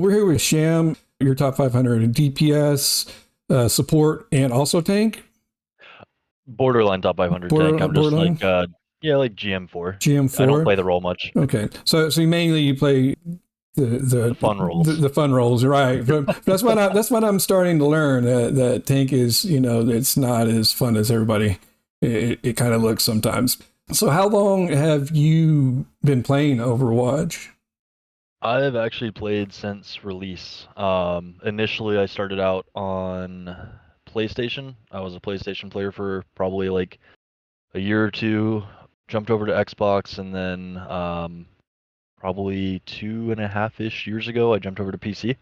We're here with Sham, your top 500 in DPS, support, and also tank. Borderline top 500 tank. I'm just Borderline? like, yeah, like GM4. I don't GM4. play the role much. Okay, so mainly you play The fun roles. the fun roles, right? But that's what I'm starting to learn. That tank is, it's not as fun as everybody. It kind of looks sometimes. So how long have you been playing Overwatch? I've actually played since release. Initially, I started out on PlayStation. I was a PlayStation player for probably like a year or two. Jumped over to Xbox, and then probably 2.5-ish years ago, I jumped over to PC.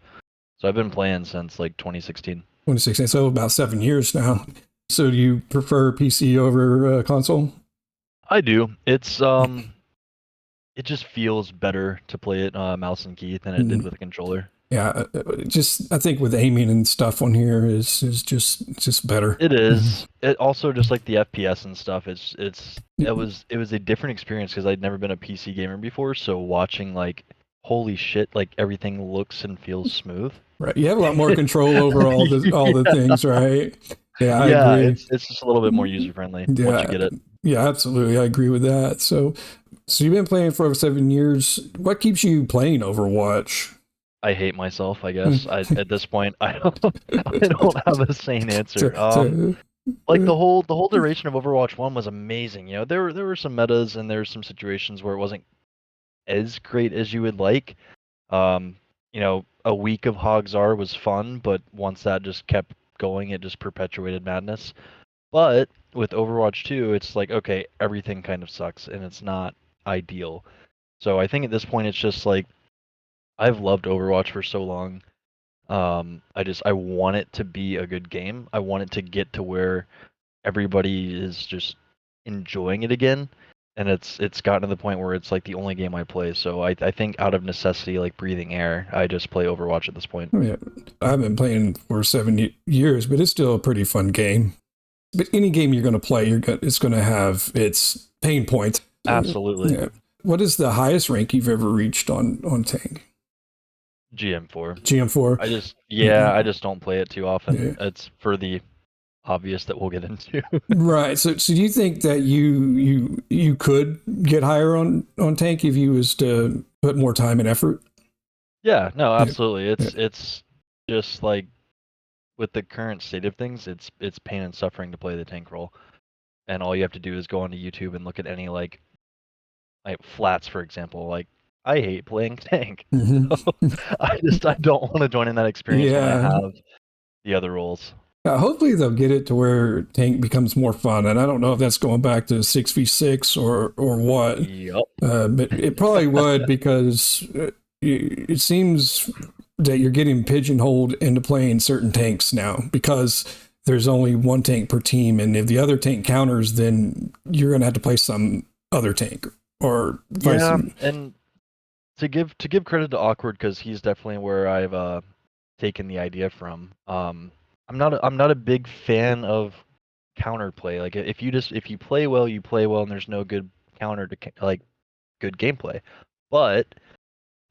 So I've been playing since like 2016. 2016, so about 7 years now. So do you prefer PC over console? I do. It just feels better to play it mouse and key than it did with a controller. Yeah, just I think with aiming and stuff on here is just better. It is. It also just like the FPS and stuff. It was a different experience because I'd never been a PC gamer before. So watching like, holy shit, like everything looks and feels smooth. Right, you have a lot more control over all the things, right? Yeah, I Yeah, agree. it's just a little bit more user friendly once you Yeah, get it. yeah, absolutely, I agree with that. So you've been playing for over 7 years. What keeps you playing Overwatch? I hate myself, I guess. At this point, I don't have a sane answer. So, Like the whole duration of Overwatch 1 was amazing. You know, there were some metas and there were some situations where it wasn't as great as you would like. Um, a week of Hogs R was fun, but once that just kept going, it just perpetuated madness. But with Overwatch 2, it's like, okay, everything kind of sucks and it's not ideal. So I think at this point it's just like I've loved Overwatch for so long. I want it to be a good game. I want it to get to where everybody is just enjoying it again. And it's gotten to the point where it's like the only game I play. So I think out of necessity, like breathing air, I just play Overwatch at this point. yeah, I've been playing for 7 years, but it's still a pretty fun game. But any game you're going to play, it's going to have its pain points. Absolutely. Yeah. What is the highest rank you've ever reached on tank? GM4. GM4. I just don't play it too often. Yeah. It's for the obvious that we'll get into. Right. So do you think that you could get higher on tank if you was to put more time and effort? Yeah, no, Yeah. absolutely. It's just like with the current state of things, it's pain and suffering to play the tank role. And all you have to do is go onto YouTube and look at any like flats, for example. Like I hate playing tank. Mm-hmm. I don't want to join in that experience when I Yeah. have the other roles. Hopefully they'll get it to where tank becomes more fun, and I don't know if that's going back to 6v6 or what. Yep. But it probably would because it seems that you're getting pigeonholed into playing certain tanks now because there's only one tank per team, and if the other tank counters, then you're going to have to play some other tank or vice. Yeah, and to give credit to Awkward because he's definitely where I've taken the idea from. I'm not a big fan of counterplay. Like if you play well, you play well, and there's no good counter to like good gameplay. But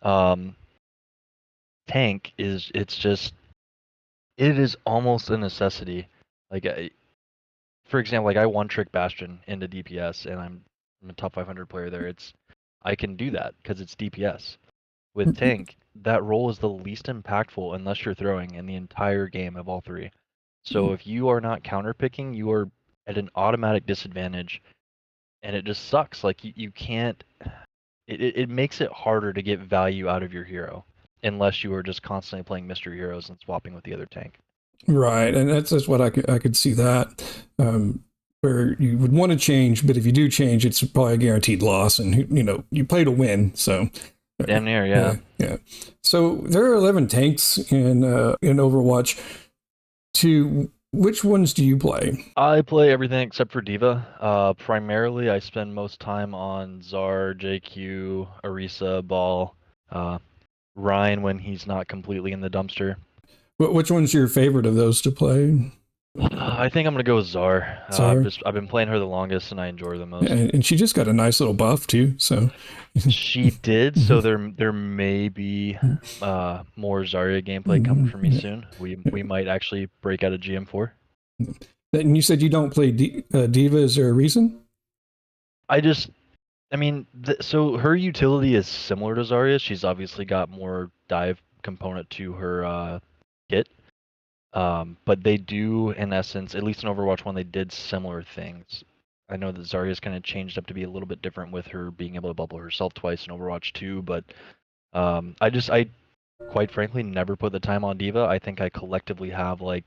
um, tank it is almost a necessity. Like for example, like I one trick Bastion into DPS, and I'm a top 500 player there. I can do that because it's DPS. With tank, that role is the least impactful unless you're throwing in the entire game of all three. So if you are not counterpicking, you are at an automatic disadvantage, and it just sucks. Like you can't. It makes it harder to get value out of your hero unless you are just constantly playing mystery heroes and swapping with the other tank. Right, and that's what I could see that. Where you would want to change, but if you do change, it's probably a guaranteed loss, and you play to win. So Damn near, yeah. yeah. So there are 11 tanks in Overwatch. Which ones do you play? I play everything except for Diva. Primarily, I spend most time on Zar, JQ, Orisa, Ball, Ryan when he's not completely in the dumpster. Which one's your favorite of those to play? I think I'm gonna go with Czar. Sorry. I've been playing her the longest, and I enjoy her the most. And she just got a nice little buff too. So, She did, so there may be more Zarya gameplay coming from me soon. We might actually break out a GM4. and you said you don't play Diva. Is there a reason? I just, I mean, so her utility is similar to Zarya. She's obviously got more dive component to her kit. But they do, in essence, at least in Overwatch 1, they did similar things. I know that Zarya's kind of changed up to be a little bit different with her being able to bubble herself twice in Overwatch 2, but I quite frankly never put the time on Diva. I think I collectively have like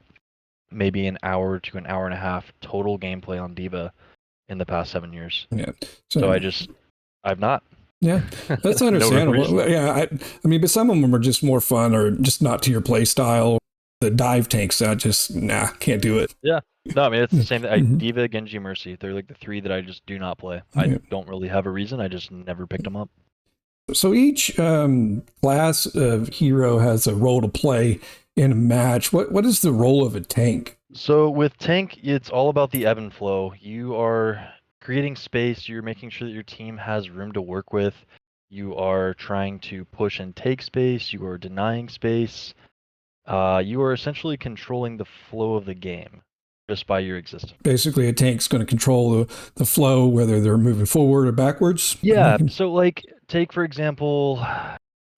maybe an hour to an hour and a half total gameplay on Diva in the past 7 years. Yeah. So I've not. Yeah, that's No understandable. reason. Yeah, I mean, but some of them are just more fun or just not to your play style. The dive tanks, I just can't do it. Yeah. No, I mean it's the same thing. Mhm. Diva, Genji, Mercy. They're like the three that I just do not play. I Yeah. don't really have a reason. I just never picked them up. So each class of hero has a role to play in a match. What is the role of a tank? So with tank, it's all about the ebb and flow. You are creating space. You're making sure that your team has room to work with. You are trying to push and take space. You are denying space. You are essentially controlling the flow of the game just by your existence. Basically, a tank's going to control the flow, whether they're moving forward or backwards. Yeah. So like, take for example,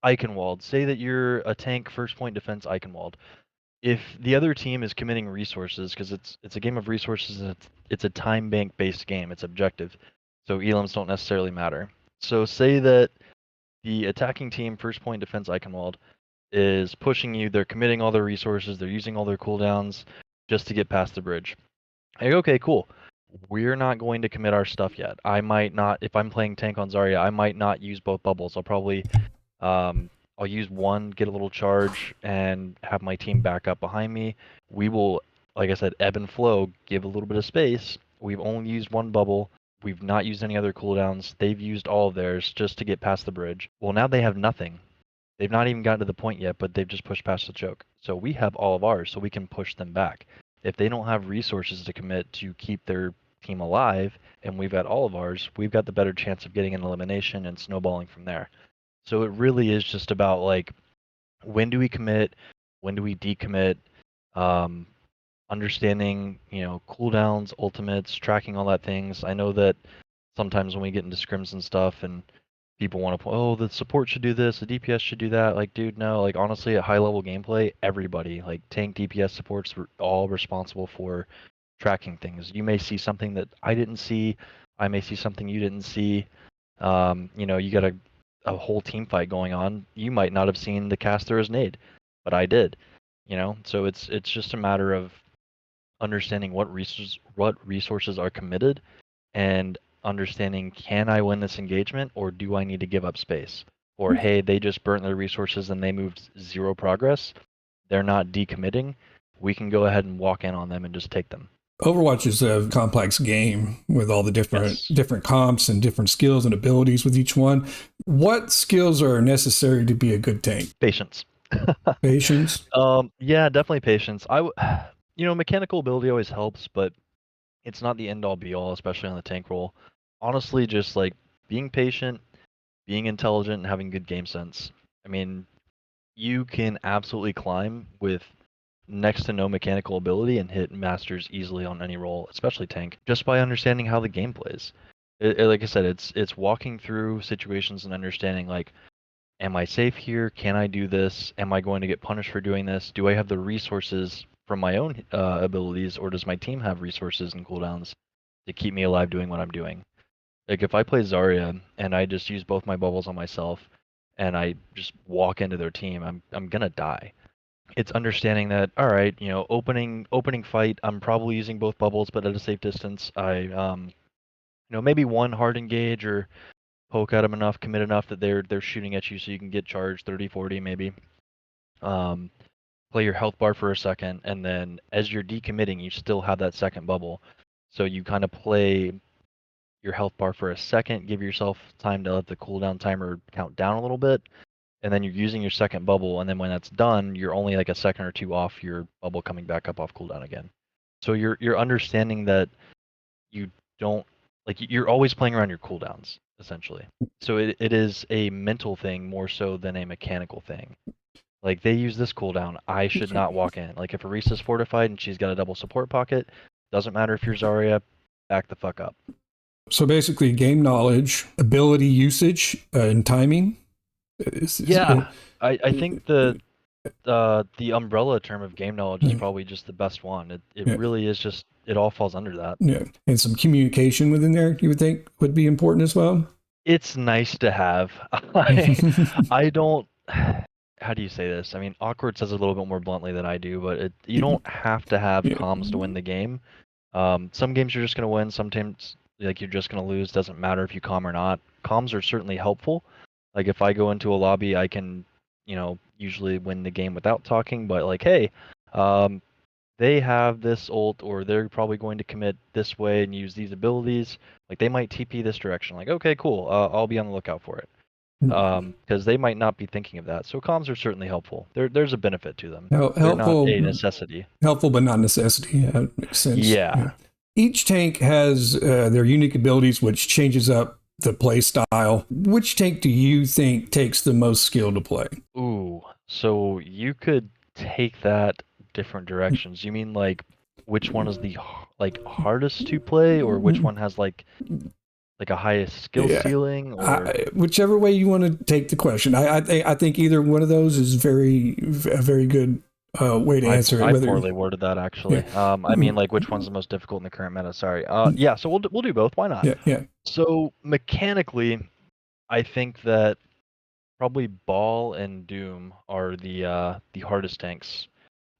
Eichenwald. Say that you're a tank first point defense Eichenwald. If the other team is committing resources, because it's a game of resources and it's a time bank based game, it's objective, so elims don't necessarily matter. So say that the attacking team first point defense Eichenwald is pushing you, they're committing all their resources, they're using all their cooldowns just to get past the bridge. Like, okay, cool. We're not going to commit our stuff yet. I might not, if I'm playing tank on Zarya, I might not use both bubbles. I'll probably I'll use one, get a little charge, and have my team back up behind me. We will, like I said, ebb and flow, give a little bit of space. We've only used one bubble. We've not used any other cooldowns. They've used all of theirs just to get past the bridge. Well, now they have nothing. They've not even gotten to the point yet, but they've just pushed past the choke. So we have all of ours, so we can push them back. If they don't have resources to commit to keep their team alive, and we've got all of ours, we've got the better chance of getting an elimination and snowballing from there. So it really is just about like, when do we commit, when do we decommit, um, understanding, cooldowns, ultimates, tracking all that things. I know that sometimes when we get into scrims and stuff and people want to, oh, the support should do this, the DPS should do that. Like, dude, no. Like, honestly, at high level gameplay, everybody, like tank, DPS, supports, were all responsible for tracking things. You may see something that I didn't see. I may see something you didn't see. You got a whole team fight going on. You might not have seen the caster as nade, but I did. So it's just a matter of understanding what resources are committed and understanding, can I win this engagement or do I need to give up space? Or hey, they just burnt their resources and they moved zero progress. They're not decommitting. We can go ahead and walk in on them and just take them. Overwatch is a complex game with all the Yes. different comps and different skills and abilities with each one. What skills are necessary to be a good tank? Patience. Patience. Yeah, definitely patience. Mechanical ability always helps, but it's not the end all be all, especially on the tank role. Honestly, just like being patient, being intelligent, and having good game sense. I mean, you can absolutely climb with next to no mechanical ability and hit masters easily on any role, especially tank, just by understanding how the game plays. Like I said, it's walking through situations and understanding, like, am I safe here? Can I do this? Am I going to get punished for doing this? Do I have the resources from my own abilities, or does my team have resources and cooldowns to keep me alive doing what I'm doing? Like, if I play Zarya and I just use both my bubbles on myself and I just walk into their team, I'm gonna die. It's understanding that, all right, opening fight, I'm probably using both bubbles, but at a safe distance. Maybe one hard engage or poke at them enough, commit enough that they're shooting at you, so you can get charged 30, 40 maybe. Um, Play your health bar for a second, and then as you're decommitting, you still have that second bubble. So you kind of play your health bar for a second, give yourself time to let the cooldown timer count down a little bit, and then you're using your second bubble, and then when that's done, you're only like a second or two off your bubble coming back up off cooldown again. So you're understanding that you don't like you're always playing around your cooldowns essentially. So it is a mental thing more so than a mechanical thing. Like they use this cooldown, I should not walk in. Like if Arisa's fortified and she's got a double support pocket, doesn't matter if you're Zarya, back the fuck up. So basically, game knowledge, ability usage, and timing. Yeah, I think the umbrella term of game knowledge is probably just the best one. It yeah, really is just it all falls under that. yeah, and some communication within there. You would think would be important as well. It's nice to have. I don't. How do you say this? I mean, awkward says it a little bit more bluntly than I do, but you don't have to have Yeah. comms to win the game. Some games you're just gonna win. Sometimes like you're just gonna lose. Doesn't matter if you comm or not. Comms are certainly helpful. Like if I go into a lobby, I can, usually win the game without talking. But like, hey, um, they have this ult, or they're probably going to commit this way and use these abilities. Like they might TP this direction. Like, okay, cool. I'll be on the lookout for it. Because they might not be thinking of that. So comms are certainly helpful. There's a benefit to them. They're not Helpful, a necessity. helpful, but not necessity. Yeah, it makes sense. Yeah. Each tank has their unique abilities, which changes up the play style. Which tank do you think takes the most skill to play? Ooh, so you could take that different directions. You mean like which one is the hardest to play, or which one has like a highest skill Yeah. ceiling, or Whichever way you want to take the question. I think either one of those is a very good way to answer it. I Whether poorly worded that actually. I mean like which one's the most difficult in the current meta? Sorry. Yeah. So we'll do both. Why not? yeah. So mechanically, I think that probably Ball and Doom are the hardest tanks.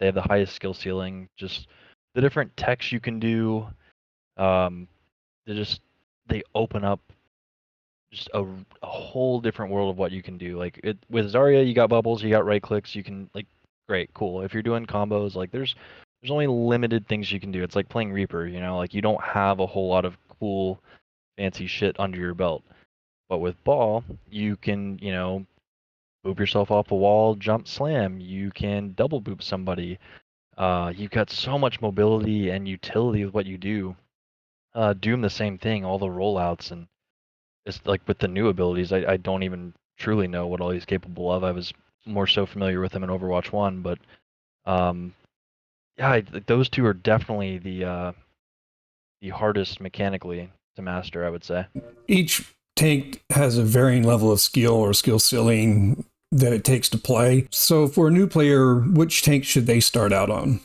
They have the highest skill ceiling. Just the different techs you can do. Um, they open up just a whole different world of what you can do. Like with Zarya, you got bubbles, you got right clicks, you can like great, cool. If you're doing combos, like there's only limited things you can do. It's like playing Reaper, like you don't have a whole lot of cool fancy shit under your belt. But with Ball, you can, boop yourself off a wall, jump slam. You can double boop somebody. You've got so much mobility and utility with what you do. Doom the same thing, all the rollouts, and it's like with the new abilities, I don't even truly know what all he's capable of. I was more so familiar with him in Overwatch 1, but um, yeah, those two are definitely the hardest mechanically to master, I would say. Each tank has a varying level of skill or skill ceiling that it takes to play. So for a new player, which tank should they start out on?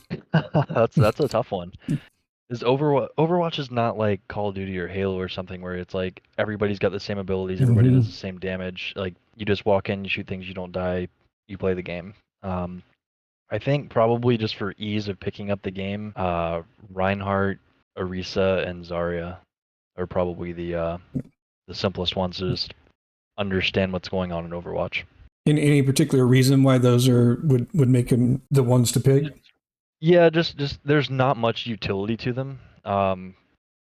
That's a tough one. Is Overwatch is not like Call of Duty or Halo or something where it's like everybody's got the same abilities, everybody does the same damage. Like you just walk in, you shoot things, you don't die, you play the game. I think probably just for ease of picking up the game, Reinhardt, Orisa, and Zarya are probably the simplest ones to just understand what's going on in Overwatch. Any particular reason why those would make them the ones to pick? Yeah, just there's not much utility to them.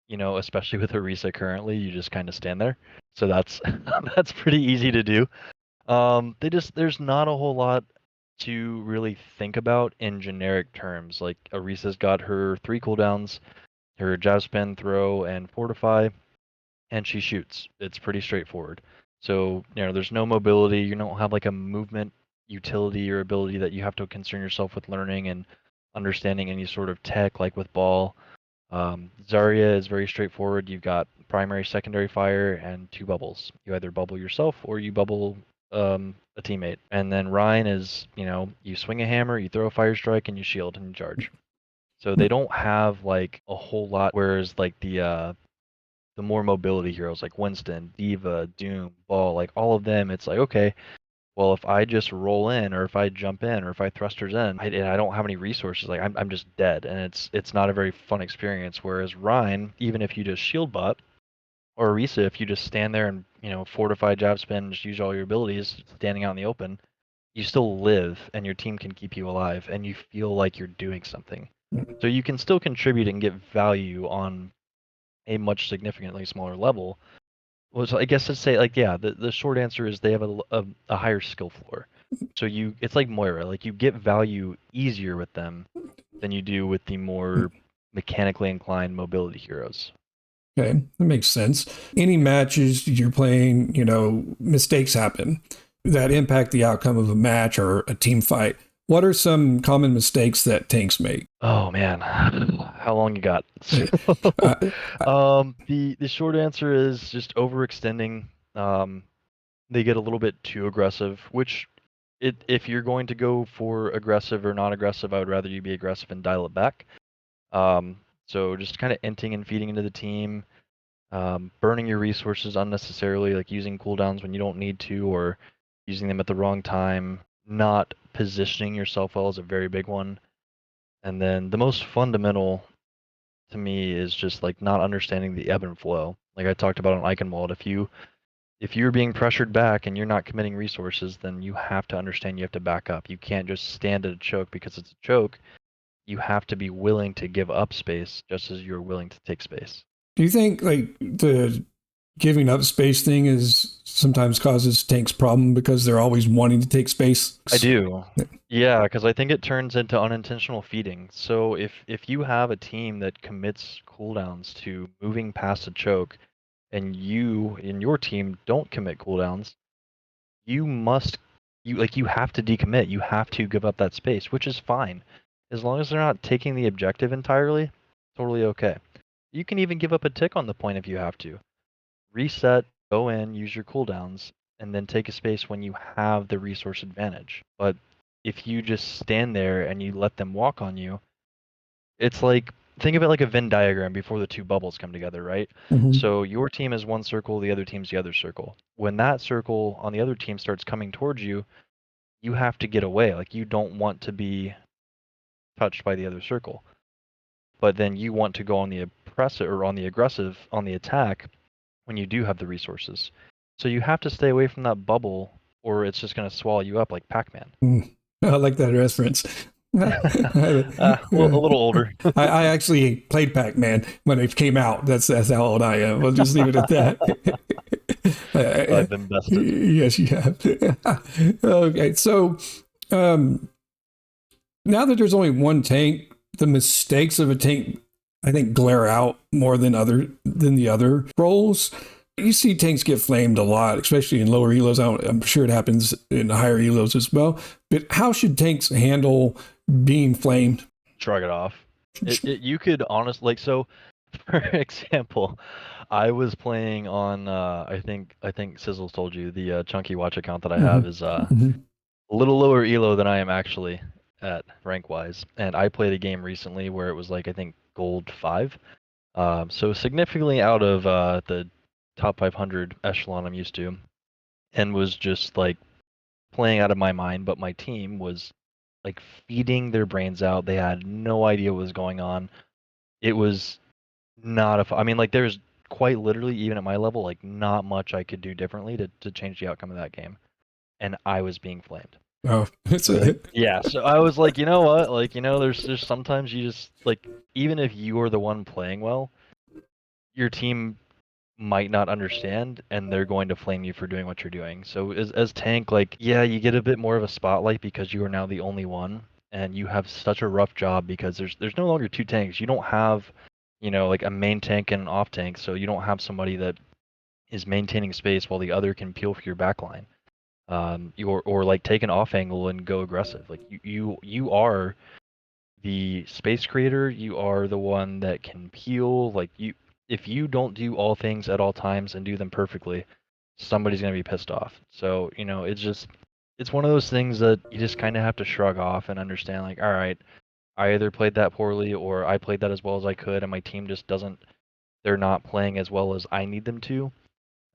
Especially with Orisa currently, you just kind of stand there. So that's that's pretty easy to do. There's not a whole lot to really think about in generic terms. Like Arisa's got her 3 cooldowns, her jab spin, throw, and fortify, and she shoots. It's pretty straightforward. So, there's no mobility. You don't have like a movement utility or ability that you have to concern yourself with learning and understanding any sort of tech like with Ball. Zarya is very straightforward. You've got primary, secondary fire, and 2 bubbles. You either bubble yourself or you bubble a teammate. And then Ryan is, you swing a hammer, you throw a fire strike, and you shield and you charge. So they don't have like a whole lot. Whereas like the more mobility heroes like Winston, Diva, Doom, Ball, like all of them, it's like okay, well, if I just roll in, or if I jump in, or if I thrusters in, and I don't have any resources, like I'm just dead, and it's not a very fun experience. Whereas Rhine, even if you just shield bot, or Orisa, if you just stand there and fortify, jab spin, just use all your abilities, standing out in the open, you still live, and your team can keep you alive, and you feel like you're doing something. So you can still contribute and get value on a much significantly smaller level. Well, so I guess to say like yeah, the short answer is they have a higher skill floor. So it's like Moira, like you get value easier with them than you do with the more mechanically inclined mobility heroes. Okay, that makes sense. Any matches you're playing, mistakes happen that impact the outcome of a match or a team fight. What are some common mistakes that tanks make? Oh man, how long you got? Uh, The short answer is just overextending. Um, they get a little bit too aggressive, which if you're going to go for aggressive or non-aggressive, I would rather you be aggressive and dial it back. Um, so just kind of inting and feeding into the team, burning your resources unnecessarily, like using cooldowns when you don't need to, or using them at the wrong time. Not positioning yourself well is a very big one. And then the most fundamental to me is just like not understanding the ebb and flow. Like I talked about on Eichenwald, if you're being pressured back and you're not committing resources, then you have to understand you have to back up. You can't just stand at a choke because it's a choke. You have to be willing to give up space just as you're willing to take space. do you think like the giving up space thing is sometimes causes tanks problem because they're always wanting to take space? I do. Yeah, because I think it turns into unintentional feeding. So if you have a team that commits cooldowns to moving past a choke and you in your team don't commit cooldowns, you must you have to decommit. You have to give up that space, which is fine. As long as they're not taking the objective entirely, totally okay. You can even give up a tick on the point if you have to. Reset, go in, use your cooldowns, and then take a space when you have the resource advantage. But if you just stand there and you let them walk on you, it's like think of it like a Venn diagram before the two bubbles come together, right? Mm-hmm. So your team is one circle, the other team's the other circle. When that circle on the other team starts coming towards you, you have to get away. Like you don't want to be touched by the other circle. But then you want to go on the oppressive or on the aggressive, on the attack when you do have the resources. So you have to stay away from that bubble or it's just going to swallow you up like Pac-Man. I like that reference. Well, a little older. I actually played Pac-Man when it came out. That's how old I am. We'll just leave it at that. I've been bested. Yes, you have. Okay, so um, now that there's only one tank, the mistakes of a tank, I think, glare out more than the other roles. You see tanks get flamed a lot, especially in lower elos. I'm sure it happens in higher elos as well. But how should tanks handle being flamed? Shrug it off. You could honestly like so. For example, I was playing on I think Sizzle's told you the Chunky Watch account that I have is Mm-hmm. a little lower elo than I am actually at rank wise, and I played a game recently where it was like I think gold 5, so significantly out of the top 500 echelon I'm used to, and was just like playing out of my mind. But my team was like feeding their brains out. They had no idea what was going on. It was not I mean, like there's quite literally even at my level, like not much I could do differently to change the outcome of that game, and I was being flamed. Oh, it's Like, a yeah, so I was like, you know what? Like, there's sometimes you just like even if you are the one playing well, your team might not understand and they're going to flame you for doing what you're doing. So as tank, like, yeah, you get a bit more of a spotlight because you are now the only one and you have such a rough job because there's no longer two tanks. You don't have, like a main tank and an off tank, so you don't have somebody that is maintaining space while the other can peel for your backline. Or like take an off angle and go aggressive. Like you are the space creator. You are the one that can peel. Like if you don't do all things at all times and do them perfectly, somebody's gonna be pissed off. So it's one of those things that you just kind of have to shrug off and understand. Like, all right, I either played that poorly or I played that as well as I could, and my team just doesn't. They're not playing as well as I need them to.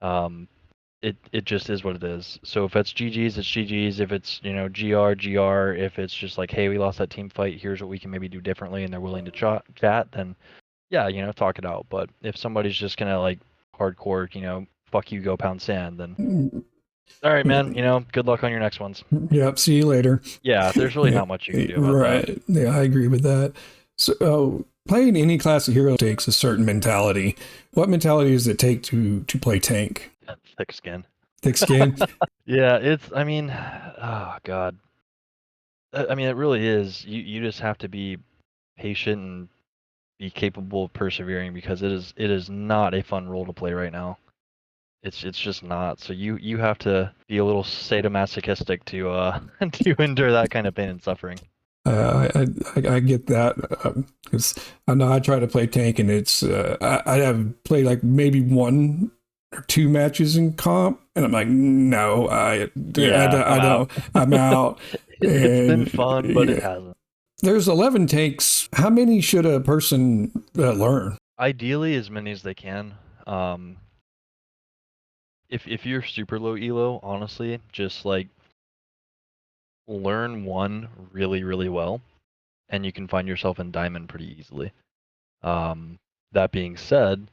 Um, it just is what it is. So if it's GG's, it's GG's. If it's GR, if it's just like, hey, we lost that team fight, here's what we can maybe do differently, and they're willing to chat, then yeah, talk it out. But if somebody's just gonna like hardcore, fuck you, go pound sand, then all right, man, good luck on your next ones. Yep. See you later. Yeah, there's really Yeah, not much you can do about right. Yeah, I agree with that. So playing any class of hero takes a certain mentality. What mentality does it take to play tank? that. Thick skin. Thick skin. Yeah, I mean, oh god. I mean, it really is. You just have to be patient and be capable of persevering, because it is not a fun role to play right now. It's just not. So you have to be a little sadomasochistic to to endure that kind of pain and suffering. I get that because I know I try to play tank and it's I have played like maybe one or two matches in comp and I'm like no Yeah, I I'm out. don't I'm out It's been and fun, but it yeah. hasn't. There's 11 tanks. How many should a person learn? Ideally, as many as they can. Um, if you're super low elo, honestly, just like learn one really, really well, and you can find yourself in diamond pretty easily. Um, that being said,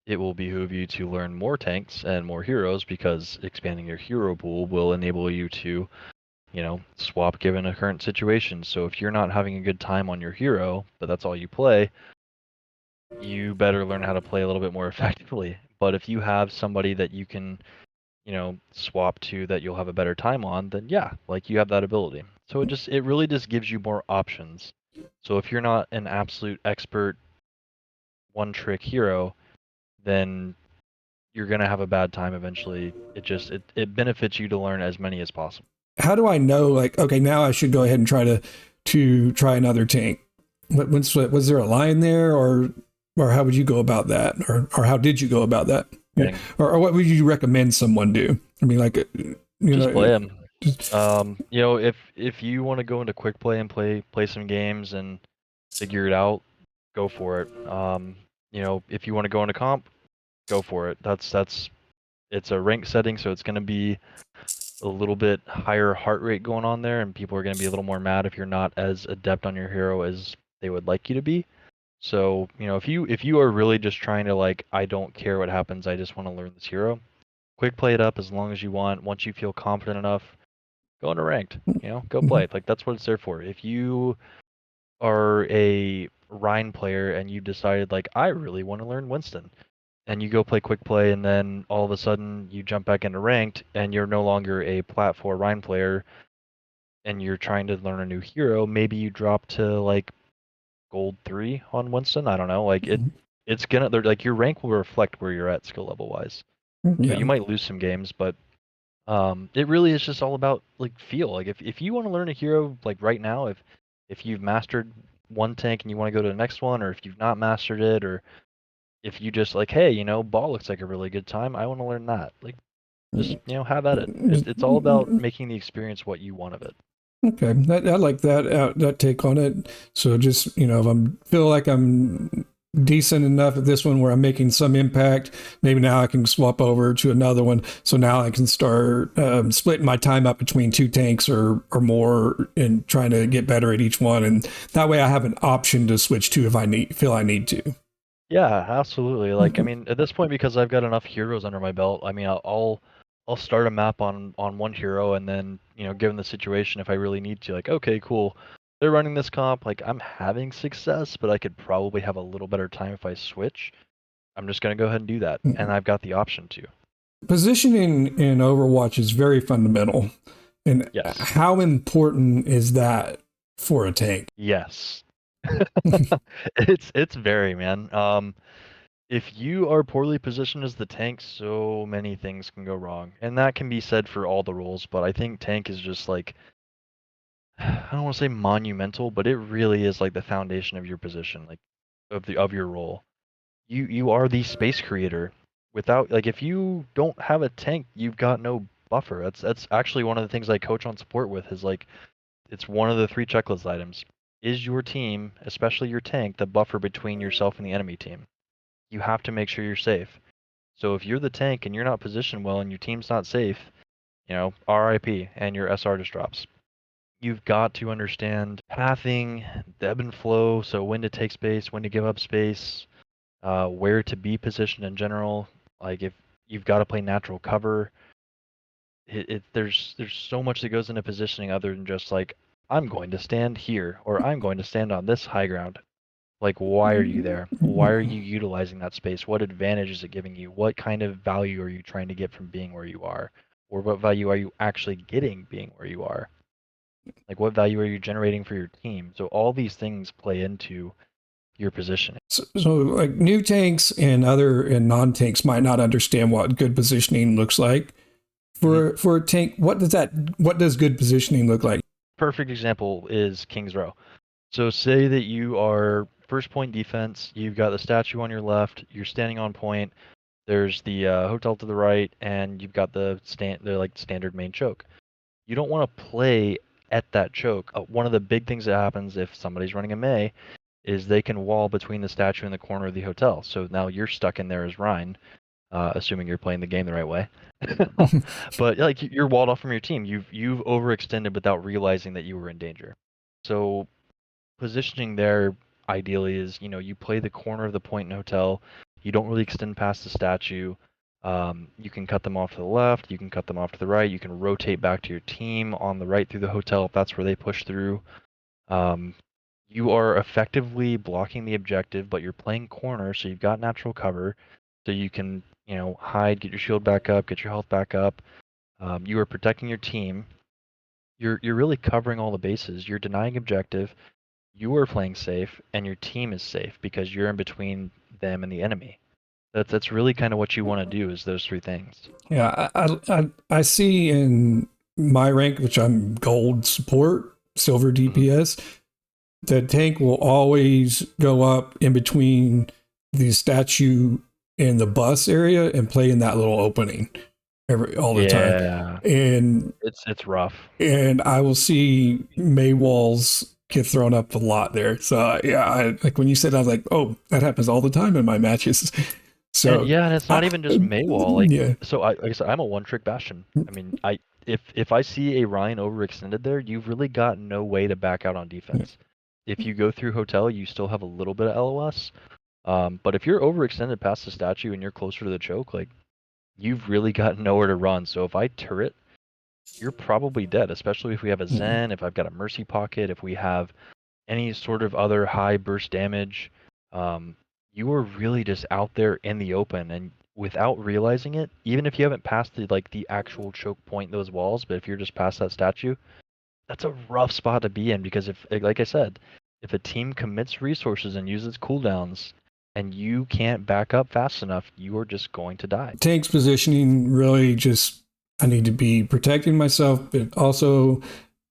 it will behoove you to learn more tanks and more heroes, because expanding your hero pool will enable you to, swap given a current situation. So if you're not having a good time on your hero, but that's all you play, you better learn how to play a little bit more effectively. But if you have somebody that you can, swap to that you'll have a better time on, then yeah, like you have that ability. So it really just gives you more options. So if you're not an absolute expert one trick hero, then you're gonna have a bad time eventually. It benefits you to learn as many as possible. How do I know like okay now I should go ahead and try another tank? Was there a line there or how would you go about that or how did you go about that? Yeah. Thing. Or what would you recommend someone do? I mean like Just play them. just, If you want to go into quick play and play some games and figure it out, go for it. If you want to go into comp, go for it. That's it's a rank setting, so it's going to be a little bit higher heart rate going on there, and people are going to be a little more mad if you're not as adept on your hero as they would like you to be. So, if you are really just trying to like, I don't care what happens, I just want to learn this hero, quick play it up as long as you want. Once you feel confident enough, go into ranked. Go play. Like that's what it's there for. If you are a Rhine player and you decided like, I really want to learn Winston, and you go play quick play, and then all of a sudden you jump back into ranked and you're no longer a plat 4 Rhine player and you're trying to learn a new hero, maybe you drop to like gold 3 on Winston. I don't know. Like it's gonna, they're like, your rank will reflect where you're at skill level wise. So yeah. you might lose some games, but it really is just all about like feel. Like if you want to learn a hero like right now, if you've mastered one tank and you want to go to the next one, or if you've not mastered it, or if you just like, hey, ball looks like a really good time, I want to learn that. Like just have at it. It's all about making the experience what you want of it. Okay, I like that take on it. So just if I'm feel like I'm decent enough at this one where I'm making some impact, maybe now I can swap over to another one. So now I can start splitting my time up between two tanks or more, and trying to get better at each one. And that way I have an option to switch to if I feel I need to. Yeah, absolutely. Like, I mean, at this point, because I've got enough heroes under my belt, I mean, I'll start a map on one hero, and then, given the situation, if I really need to, like, okay, cool, they're running this comp, like, I'm having success, but I could probably have a little better time if I switch. I'm just gonna go ahead and do that, and I've got the option to. Positioning in Overwatch is very fundamental. And Yes. how important is that for a tank? Yes. It's very, man. If you are poorly positioned as the tank, so many things can go wrong. And that can be said for all the roles, but I think tank is just like, I don't want to say monumental, but it really is like the foundation of your position, like of your role. You are the space creator. Without, like, if you don't have a tank, you've got no buffer. That's actually one of the things I coach on support with, is like, it's one of the 3 checklist items. Is your team, especially your tank, the buffer between yourself and the enemy team? You have to make sure you're safe. So if you're the tank and you're not positioned well and your team's not safe, RIP, and your SR just drops. You've got to understand pathing, the ebb and flow, so when to take space, when to give up space, where to be positioned in general. Like, if you've got to play natural cover, there's so much that goes into positioning other than just like, I'm going to stand here, or I'm going to stand on this high ground. Like, why are you there? Why are you utilizing that space? What advantage is it giving you? What kind of value are you trying to get from being where you are? Or what value are you actually getting being where you are? Like, what value are you generating for your team? So all these things play into your positioning. So like new tanks and other and non-tanks might not understand what good positioning looks like. For a tank, what does good positioning look like? Perfect example is King's Row. So say that you are first point defense, you've got the statue on your left, you're standing on point, there's the hotel to the right, and you've got the standard main choke. You don't want to play at that choke. One of the big things that happens if somebody's running a Mei is they can wall between the statue and the corner of the hotel. So now you're stuck in there as Rhine, assuming you're playing the game the right way. But like you're walled off from your team. You've overextended without realizing that you were in danger. So positioning there ideally is, you play the corner of the point in hotel. You don't really extend past the statue. You can cut them off to the left. You can cut them off to the right. You can rotate back to your team on the right through the hotel if that's where they push through. You are effectively blocking the objective, but you're playing corner, so you've got natural cover, so you can, hide, get your shield back up, get your health back up. You are protecting your team. You're really covering all the bases. You're denying objective. You are playing safe, and your team is safe because you're in between them and the enemy. That's really kind of what you want to do is those three things. Yeah, I see in my rank, which I'm gold support, silver DPS, the tank will always go up in between the statue and the bus area and play in that little opening all the time. Yeah, And it's rough. and I will see May walls get thrown up a lot there. So yeah, like when you said, I was like, oh, that happens all the time in my matches. So And it's not even just Maywall. Like, yeah, so like I said, I'm a one-trick Bastion. I mean, if I see a Ryan overextended there, you've really got no way to back out on defense. If you go through hotel, you still have a little bit of LOS. But if you're overextended past the statue and you're closer to the choke, like you've really got nowhere to run. So if I turret, you're probably dead, especially if we have a Zen, if I've got a Mercy Pocket, if we have any sort of other high burst damage. You are really just out there in the open, and without realizing it, even if you haven't passed the actual choke point those walls, but if you're just past that statue, that's a rough spot to be in because if, like I said, if a team commits resources and uses cooldowns and you can't back up fast enough, you are just going to die. tank's positioning really just, I need to be protecting myself, but also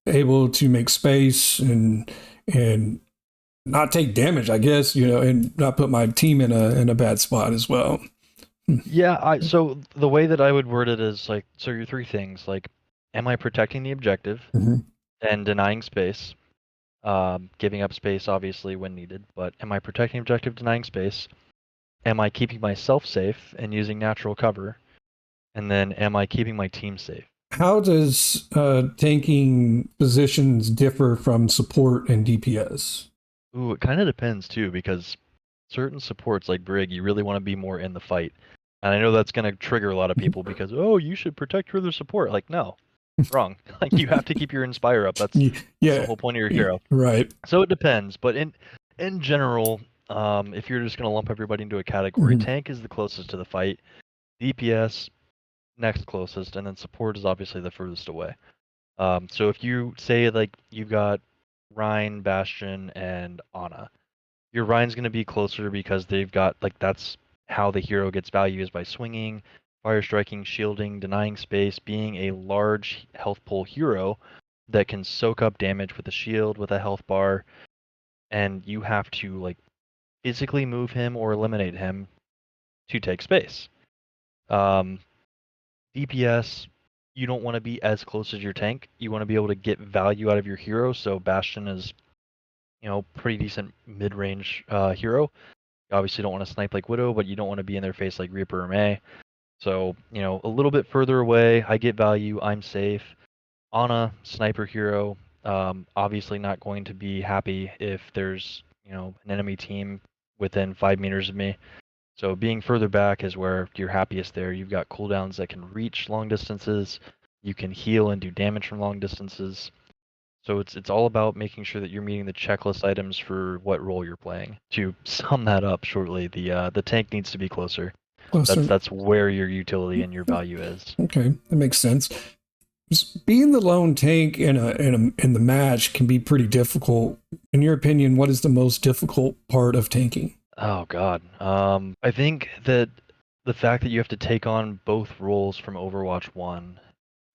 able to make space and not take damage, I guess, and not put my team in a bad spot as well. Yeah, so the way that I would word it is like, so your three things, like, am I protecting the objective and denying space? Giving up space obviously when needed, but am I protecting objective, denying space? Am I keeping myself safe and using natural cover? And then am I keeping my team safe? How does tanking positions differ from support and DPS? Ooh, it kind of depends too, because certain supports like Brig, you really want to be more in the fight. And I know that's going to trigger a lot of people because, oh, you should protect your other support. Like, no, wrong. Like, you have to keep your Inspire up. That's the whole point of your hero. Right. So it depends. But in general, if you're just going to lump everybody into a category, tank is the closest to the fight. DPS, next closest. And then support is obviously the furthest away. So if you say, like, you've got Rhine, Bastion, and Ana, your Rhine's going to be closer because they've got, like, that's how the hero gets value is by swinging, fire striking, shielding, denying space, being a large health pool hero that can soak up damage with a shield, with a health bar, and you have to, like, physically move him or eliminate him to take space. DPS, you don't want to be as close as your tank. You want to be able to get value out of your hero, so Bastion is, pretty decent mid-range hero. You obviously don't want to snipe like Widow, but you don't want to be in their face like Reaper or Mei. So, a little bit further away, I get value, I'm safe. Ana, sniper hero, obviously not going to be happy if there's, an enemy team within 5 meters of me. So being further back is where you're happiest there. You've got cooldowns that can reach long distances. You can heal and do damage from long distances. So it's all about making sure that you're meeting the checklist items for what role you're playing. To sum that up shortly, the tank needs to be closer. That's where your utility and your value is. Okay, that makes sense. Being the lone tank in the match can be pretty difficult. In your opinion, what is the most difficult part of tanking? Oh God. I think that the fact that you have to take on both roles from Overwatch 1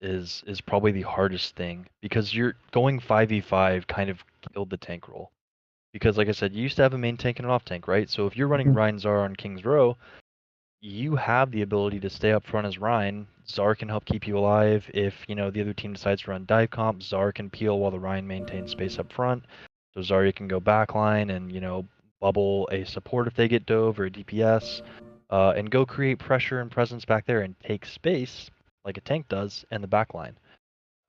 is probably the hardest thing because you're going 5v5 kind of killed the tank role. Because like I said, you used to have a main tank and an off tank, right? So if you're running Mhm. Ryan Zar on King's Row, you have the ability to stay up front as Ryan. Zar can help keep you alive. If, the other team decides to run dive comp, Zar can peel while the Ryan maintains space up front. So Zarya can go backline and, bubble a support if they get dove or a DPS, and go create pressure and presence back there and take space like a tank does in the backline.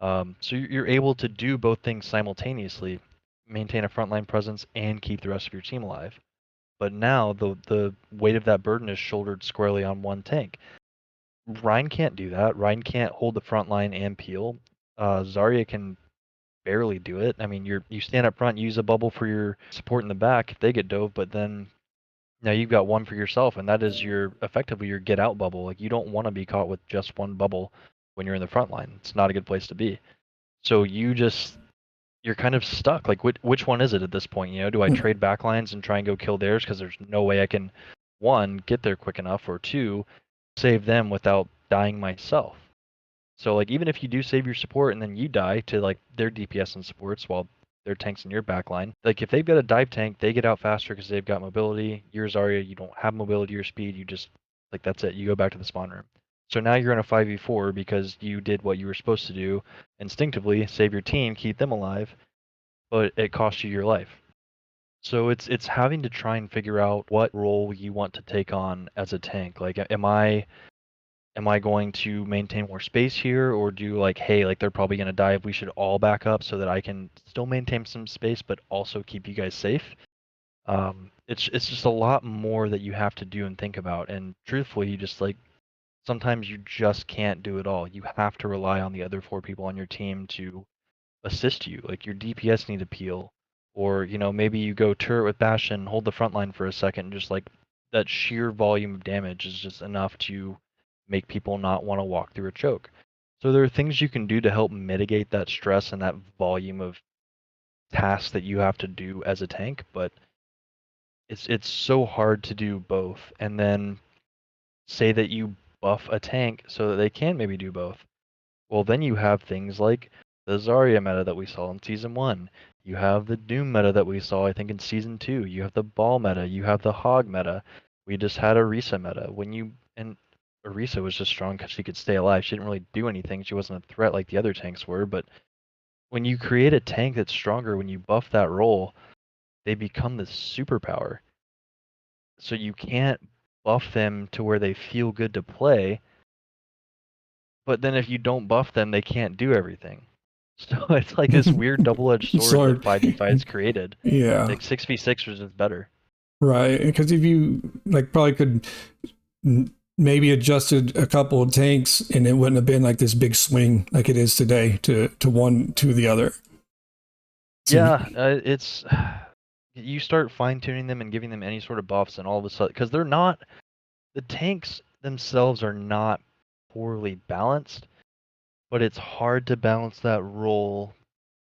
So you're able to do both things simultaneously, maintain a frontline presence and keep the rest of your team alive. But now the weight of that burden is shouldered squarely on one tank. Ryan can't do that. Ryan can't hold the front line and peel. Zarya can barely do it. I mean, you stand up front, use a bubble for your support in the back if they get dove, but then now you've got one for yourself, and that is your effectively your get out bubble. Like you don't want to be caught with just one bubble when you're in the front line. It's not a good place to be. So you're kind of stuck. Like which one is it at this point? Do I trade backlines and try and go kill theirs because there's no way I can, one, get there quick enough, or two, save them without dying myself. So like even if you do save your support and then you die to like their DPS and supports while their tanks in your backline, like if they've got a dive tank, they get out faster because they've got mobility. Your Zarya, you don't have mobility or speed. You just like that's it. You go back to the spawn room. So now you're in a 5v4 because you did what you were supposed to do instinctively, save your team, keep them alive, but it costs you your life. So it's having to try and figure out what role you want to take on as a tank. Like am I going to maintain more space here or do like, hey, like they're probably gonna dive, we should all back up so that I can still maintain some space but also keep you guys safe? It's just a lot more that you have to do and think about. And truthfully, you just like sometimes you just can't do it all. You have to rely on the other four people on your team to assist you. Like your DPS need to peel, or maybe you go turret with Bastion, hold the front line for a second. Just like that sheer volume of damage is just enough to make people not want to walk through a choke. So there are things you can do to help mitigate that stress and that volume of tasks that you have to do as a tank, but it's so hard to do both. And then say that you buff a tank so that they can maybe do both. Well, then you have things like the Zarya meta that we saw in Season 1. You have the Doom meta that we saw, I think, in Season 2. You have the Ball meta. You have the Hog meta. We just had Orisa meta. And Orisa was just strong because she could stay alive. She didn't really do anything. She wasn't a threat like the other tanks were. But when you create a tank that's stronger, when you buff that role, they become this superpower. So you can't buff them to where they feel good to play, but then if you don't buff them, they can't do everything. So it's like this weird double-edged sword that Sword. 5v5 has created. Yeah, Like 6v6 was just better. right. Because if you like, probably could maybe adjusted a couple of tanks, and it wouldn't have been like this big swing like it is today to one to the other. So, Yeah, it's you start fine-tuning them and giving them any sort of buffs, and all of a sudden, because the tanks themselves are not poorly balanced, but it's hard to balance that role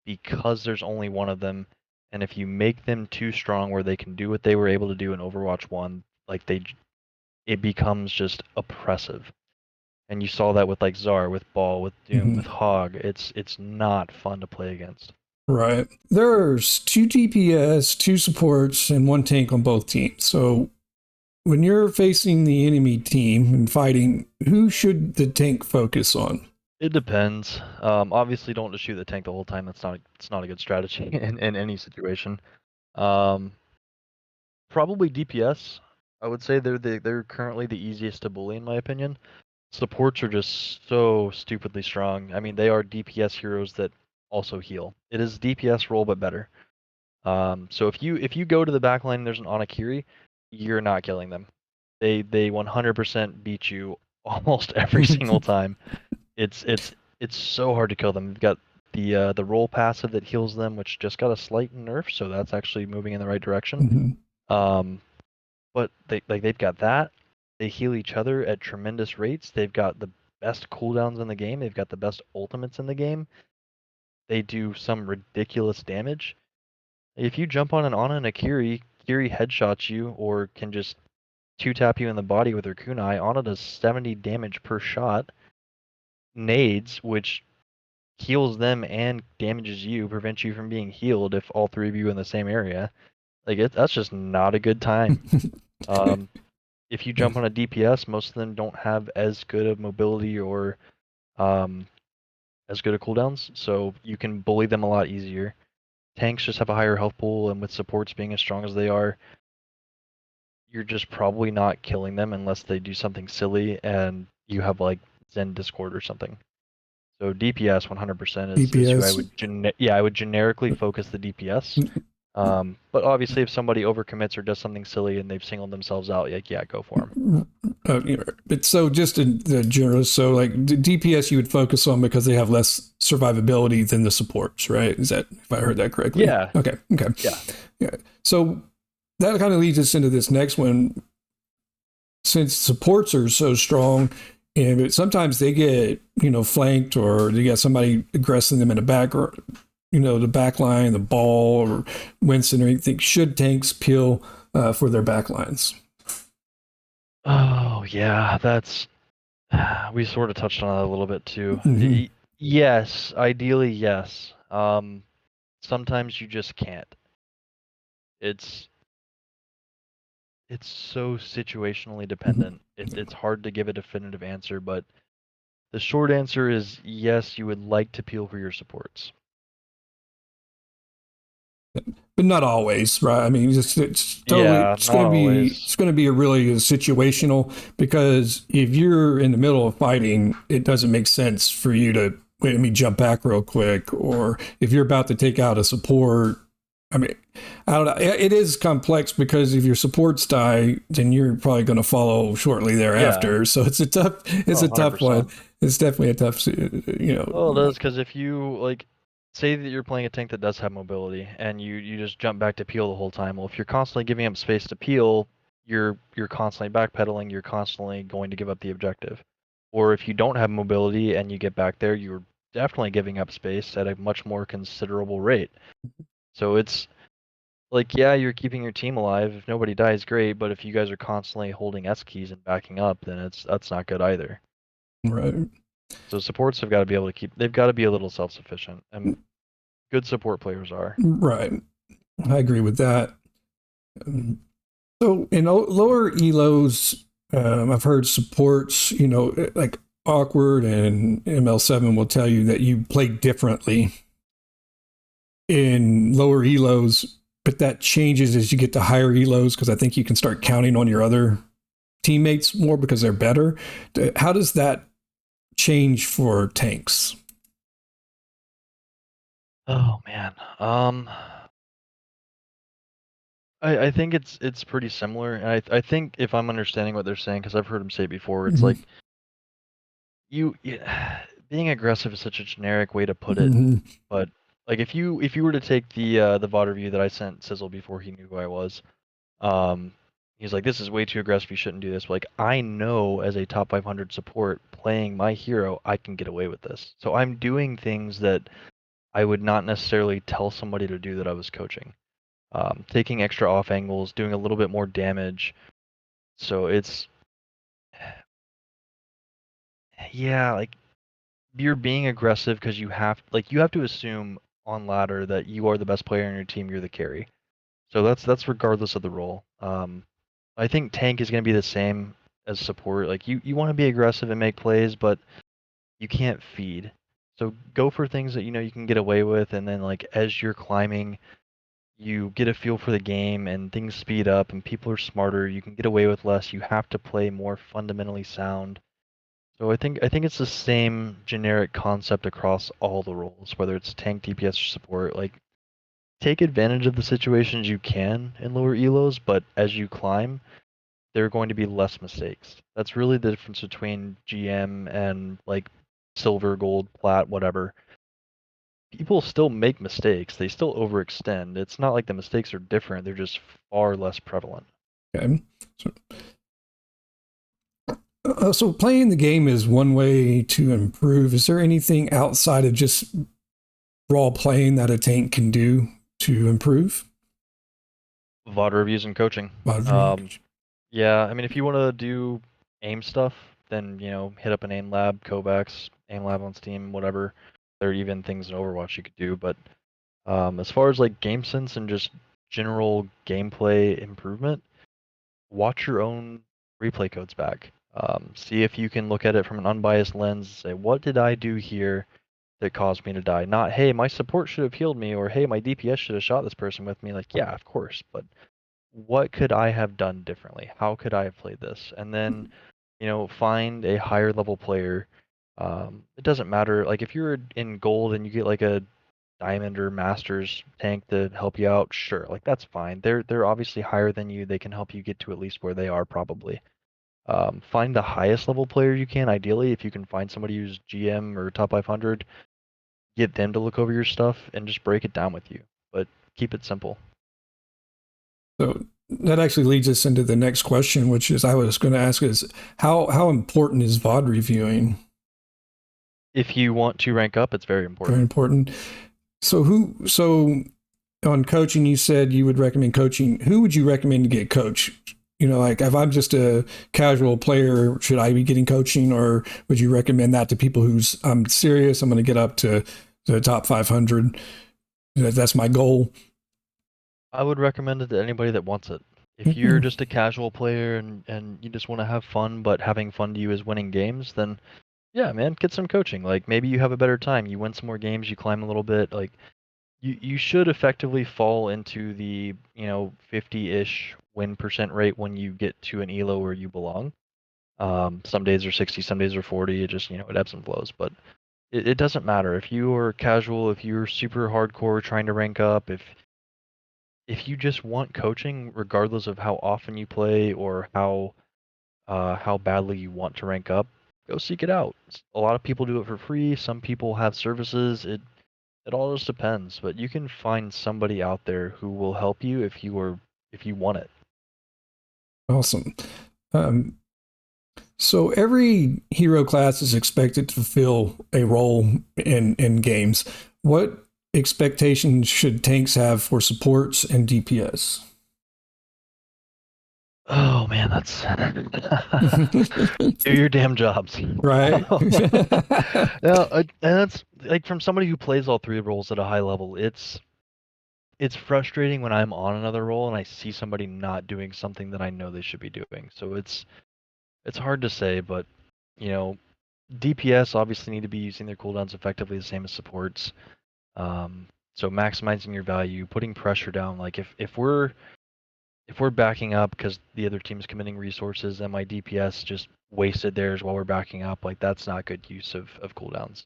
because there's only one of them. And if you make them too strong where they can do what they were able to do in Overwatch 1, like it becomes just oppressive. And you saw that with like Zar, with Ball, with Doom, mhm. with Hog. It's not fun to play against. Right. There's two DPS, two supports, and one tank on both teams. So when you're facing the enemy team and fighting, who should the tank focus on? It depends. Obviously, don't just shoot the tank the whole time. It's not a good strategy in any situation. Um, Probably DPS. I would say they're currently the easiest to bully in my opinion. Supports are just so stupidly strong. I mean, they are DPS heroes that also heal. It is DPS role but better. So if you go to the backline and there's an Onakiri, you're not killing them. They 100% beat you almost every single time. It's so hard to kill them. They've got the roll passive that heals them, which just got a slight nerf, so that's actually moving in the right direction. Mhm. Um, but they've got that. They heal each other at tremendous rates. They've got the best cooldowns in the game. They've got the best ultimates in the game. They do some ridiculous damage. If you jump on an Ana and a Kiri, Kiri headshots you or can just two-tap you in the body with her kunai. Ana does 70 damage per shot. Nades, which heals them and damages you, prevents you from being healed if all three of you are in the same area. That's just not a good time. If you jump on a DPS, most of them don't have as good of mobility or as good of cooldowns, so you can bully them a lot easier. Tanks just have a higher health pool, and with supports being as strong as they are, you're just probably not killing them unless they do something silly and you have like Zen Discord or something. So DPS 100% is who I DPS. would I would generically focus the DPS. But obviously, if somebody overcommits or does something silly and they've singled themselves out, like yeah, go for them. But so just in the general, so like the DPS you would focus on because they have less survivability than the supports, right? Is that, if I heard that correctly? Yeah. Okay. Yeah. So that kind of leads us into this next one. Since supports are so strong, and sometimes they get flanked, or they got somebody aggressing them in the back, or the back line, the ball, or Winston, or anything. Should tanks peel for their back lines? Oh yeah, that's we sort of touched on that a little bit too. Mm-hmm. Yes, ideally yes. Sometimes you just can't. It's so situationally dependent. It's hard to give a definitive answer, but the short answer is yes, you would like to peel for your supports. But not always, right? I mean, it's totally, Yeah, not always. it's going to be a really situational, because if you're in the middle of fighting, it doesn't make sense for you to wait, let me jump back real quick. Or if you're about to take out a support, I mean, I don't know. It is complex, because if your supports die, then you're probably going to follow shortly thereafter. Yeah. So it's a tough, Oh, one. 100%. It's definitely a tough, Well, it is because if you like say that you're playing a tank that does have mobility and you just jump back to peel the whole time. Well, if you're constantly giving up space to peel, you're constantly backpedaling, you're constantly going to give up the objective. Or if you don't have mobility and you get back there, you're definitely giving up space at a much more considerable rate. So it's like, yeah, you're keeping your team alive. If nobody dies, great, but if you guys are constantly holding S keys and backing up, then that's not good either. right. So supports have got to be able to they've got to be a little self-sufficient, and good support players are. Right. I agree with that. So in lower elos, I've heard supports, like Awkward and ML7 will tell you that you play differently in lower elos, but that changes as you get to higher elos, because I think you can start counting on your other teammates more because they're better. How does that change for tanks? Oh man, I think it's pretty similar, and I think if I'm understanding what they're saying, because I've heard them say it before, it's Mm-hmm. like being aggressive is such a generic way to put it, Mm-hmm. but like if you were to take the VOD review that I sent Sizzle before he knew who I was, um, he's like, this is way too aggressive, you shouldn't do this. But like, I know as a top 500 support playing my hero, I can get away with this. So I'm doing things that I would not necessarily tell somebody to do that I was coaching. Taking extra off angles, doing a little bit more damage. So it's, yeah, like you're being aggressive because you have to assume on ladder that you are the best player on your team, you're the carry. So that's regardless of the role. I think tank is going to be the same as support. Like you want to be aggressive and make plays, but you can't feed. So go for things that you know you can get away with, and then like as you're climbing, you get a feel for the game and things speed up and people are smarter. You can get away with less. You have to play more fundamentally sound. So I think it's the same generic concept across all the roles, whether it's tank, DPS, or support. Like take advantage of the situations you can in lower elos, but as you climb, there are going to be less mistakes. That's really the difference between GM and like silver, gold, plat, whatever. People still make mistakes. They still overextend. It's not like the mistakes are different. They're just far less prevalent. Okay. So, So playing the game is one way to improve. Is there anything outside of just raw playing that a tank can do to improve? VOD reviews and coaching. Um, yeah, I mean, if you want to do aim stuff, then hit up an aim lab, Kovacs, aim lab on Steam, whatever. There are even things in Overwatch you could do, but as far as like game sense and just general gameplay improvement, watch your own replay codes back. See if you can look at it from an unbiased lens. Say, what did I do here that caused me to die? Not, hey, my support should have healed me, or hey, my DPS should have shot this person with me. Like, yeah, of course, but what could I have done differently? How could I have played this? And then, find a higher level player. It doesn't matter. Like if you're in gold and you get like a diamond or masters tank to help you out, sure, like that's fine. They're obviously higher than you. They can help you get to at least where they are probably. Find the highest level player you can. Ideally, if you can find somebody who's GM or top 500, get them to look over your stuff and just break it down with you. But keep it simple. So that actually leads us into the next question, which is I was going to ask is how important is VOD reviewing? If you want to rank up, it's very important. Very important. So on coaching, you said you would recommend coaching. Who would you recommend to get coach? Like if I'm just a casual player, should I be getting coaching, or would you recommend that to people I'm serious, I'm going to get up to the top 500? That's my goal. I would recommend it to anybody that wants it. If you're just a casual player and you just want to have fun, but having fun to you is winning games, then yeah, man, get some coaching. Like maybe you have a better time, you win some more games, you climb a little bit. Like you should effectively fall into the 50-ish win percent rate when you get to an elo where you belong. Some days are 60, some days are 40. It just it ebbs and flows, but it doesn't matter if you are casual, if you're super hardcore trying to rank up, if you just want coaching, regardless of how often you play or how badly you want to rank up, go seek it out. A lot of people do it for free. Some people have services. It all just depends, but you can find somebody out there who will help you if you want it. Awesome. Um, so every hero class is expected to fulfill a role in games. What expectations should tanks have for supports and DPS? Oh man, that's do your damn jobs. Right. Yeah, and that's like from somebody who plays all three roles at a high level. It's frustrating when I'm on another role and I see somebody not doing something that I know they should be doing. So it's hard to say, but you know, DPS obviously need to be using their cooldowns effectively, the same as supports. So maximizing your value, putting pressure down. Like if we're backing up because the other team's committing resources and my DPS just wasted theirs while we're backing up, like that's not good use of cooldowns.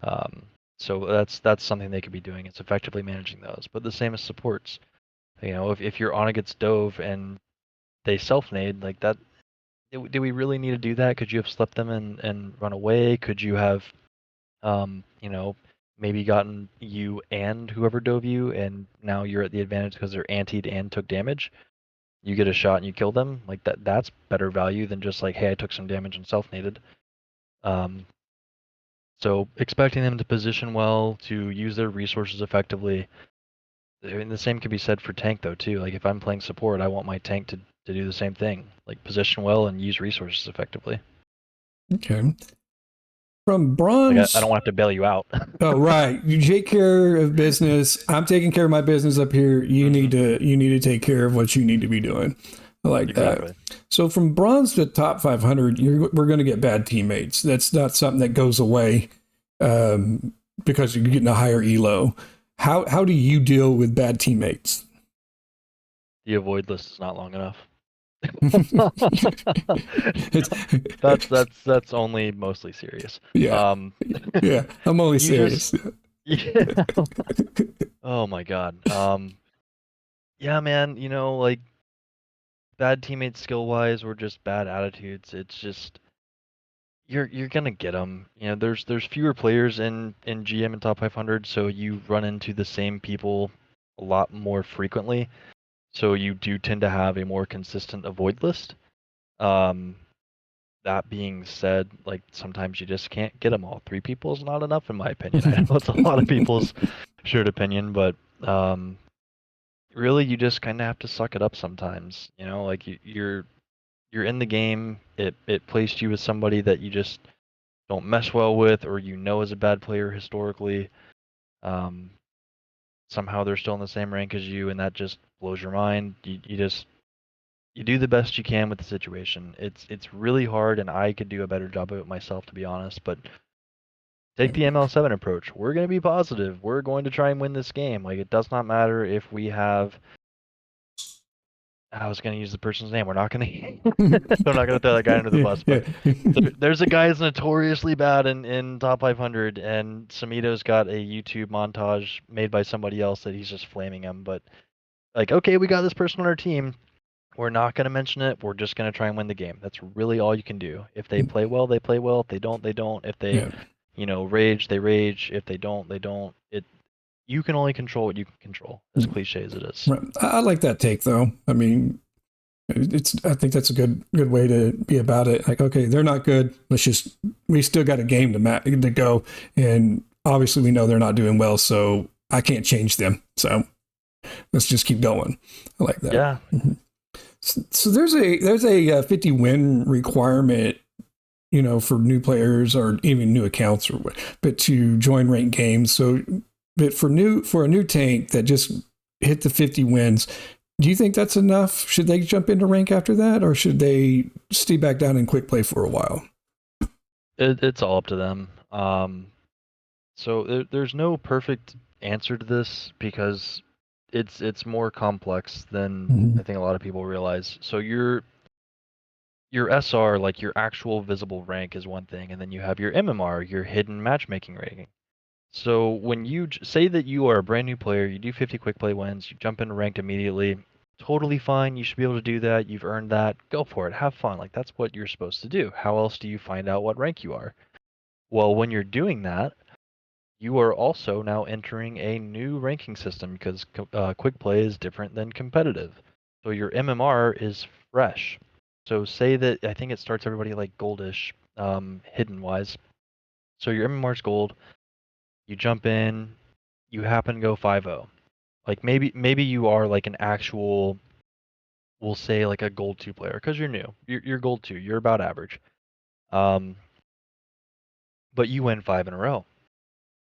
Um, so that's something they could be doing. It's effectively managing those. But the same as supports. If your Ana gets dove and they self-nade, like that, do we really need to do that? Could you have slept them and run away? Could you have, um, you know, maybe gotten you and whoever dove you, and now you're at the advantage because they're antied and took damage? You get a shot and you kill them. Like that's better value than just like, hey, I took some damage and self-naded. Um, so expecting them to position well, to use their resources effectively. I mean, the same can be said for tank though too. Like if I'm playing support, I want my tank to do the same thing, like position well and use resources effectively. Okay. From Like I bronze. don't want to have to bail you out. Oh, right. You take care of business. I'm taking care of my business up here. You need to take care of what you need to be doing. I like Exactly. that. So from bronze to top 500, we're going to get bad teammates. That's not something that goes away because you're getting a higher elo. How do you deal with bad teammates? The avoid list is not long enough. It's, That's only mostly serious. yeah, yeah. I'm only You just serious. yeah. Oh my God. Yeah, man. Like bad teammates skill wise or just bad attitudes. It's just you're gonna get them. There's fewer players in GM and top 500, so you run into the same people a lot more frequently. So you do tend to have a more consistent avoid list. Um, That being said, like sometimes you just can't get them all. 3 people is not enough, in my opinion. I know it's a lot of people's shared opinion, but um, really you just kind of have to suck it up sometimes. You know, like you're in the game. It placed you with somebody that you just don't mesh well with, or you know is a bad player historically. Um, Somehow they're still in the same rank as you, and that just blows your mind. You just you do the best you can with the situation. It's really hard, and I could do a better job of it myself, to be honest. But take the ML7 approach. We're going to be positive. We're going to try and win this game. Like, it does not matter if we have. I was going to use the person's name. We're not going to. I'm not going to throw that guy under the bus. But there's a guy who's notoriously bad in top 500, and Samito's got a YouTube montage made by somebody else that he's just flaming him. But like, okay, we got this person on our team. We're not going to mention it. We're just going to try and win the game. That's really all you can do. If they play well, they play well. If they don't, they don't. If they, Yeah. rage, they rage. If they don't, they don't. You can only control what you can control, as cliche as it is. Right. I like that take, though. I mean, I think that's a good way to be about it. Like, okay, they're not good. We still got a game to go, and obviously we know they're not doing well, so I can't change them. So let's just keep going. I like that. Yeah. Mm-hmm. So there's a 50 win requirement, for new players or even new accounts, but to join ranked games. So, but for a new tank that just hit the 50 wins, do you think that's enough? Should they jump into rank after that, or should they stay back down in quick play for a while? It's all up to them. So there's no perfect answer to this because it's more complex than I think a lot of people realize. So your SR, like your actual visible rank, is one thing, and then you have your MMR, your hidden matchmaking ranking. So when you say that you are a brand new player, you do 50 quick play wins, you jump into ranked immediately, totally fine. You should be able to do that. You've earned that. Go for it. Have fun. Like that's what you're supposed to do. How else do you find out what rank you are? Well, when you're doing that, you are also now entering a new ranking system because quick play is different than competitive. So your MMR is fresh. So say that I think it starts everybody like goldish, hidden wise. So your MMR is gold. You jump in, you happen to go 5-0. Like maybe you are like an actual, we'll say like a gold 2 player because you're new. You're gold 2. You're about average. But you win 5 in a row.